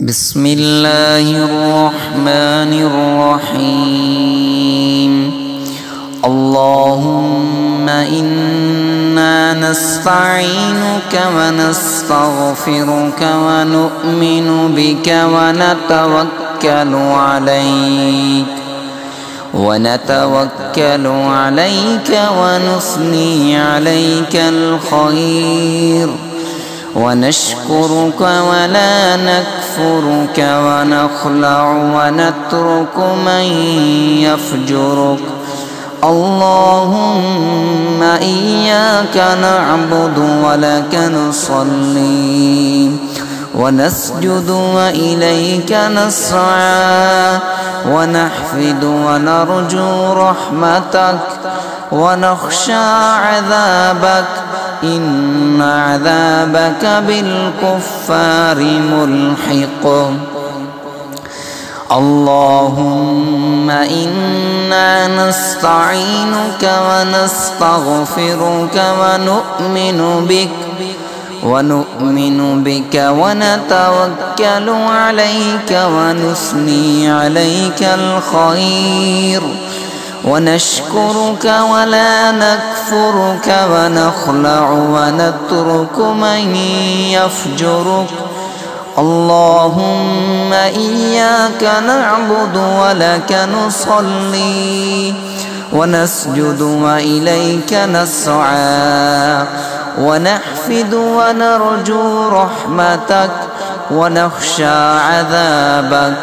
بسم الله الرحمن الرحيم اللهم إنا نستعينك ونستغفرك ونؤمن بك ونتوكل عليك ونثني عليك الخير ونشكرك ولا نكفرك ونخلع ونترك من يفجرك اللهم إياك نعبد ولك نصلي ونسجد وإليك نسعى ونحفد ونرجو رحمتك ونخشى عذابك إن عذابك بالكفار ملحق اللهم إنا نستعينك ونستغفرك ونؤمن بك ونتوكل عليك ونثني عليك الخير ونشكرك ولا نكفرك ونخلع ونترك من يفجرك اللهم إياك نعبد ولك نصلي ونسجد وإليك نسعى ونحفد ونرجو رحمتك ونخشى عذابك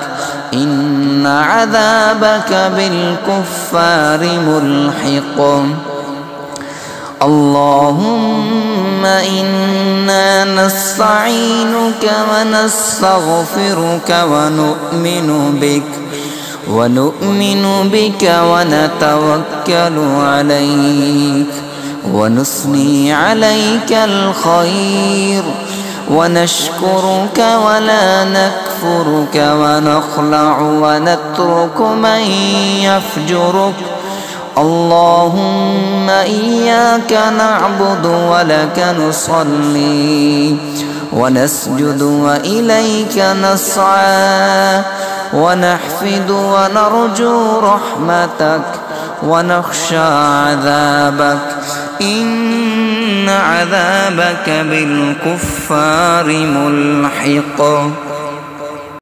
إن عذابك بالكفار ملحق اللهم إنا نستعينك ونستغفرك ونؤمن بك ونتوكل عليك ونثني عليك الخير ونشكرك ولا نكفرك ونخلع ونترك من يفجرك اللهم إياك نعبد ولك نصلي ونسجد وإليك نسعى ونحفد ونرجو رحمتك ونخشى عذابك إن عذابك بالكفار ملحق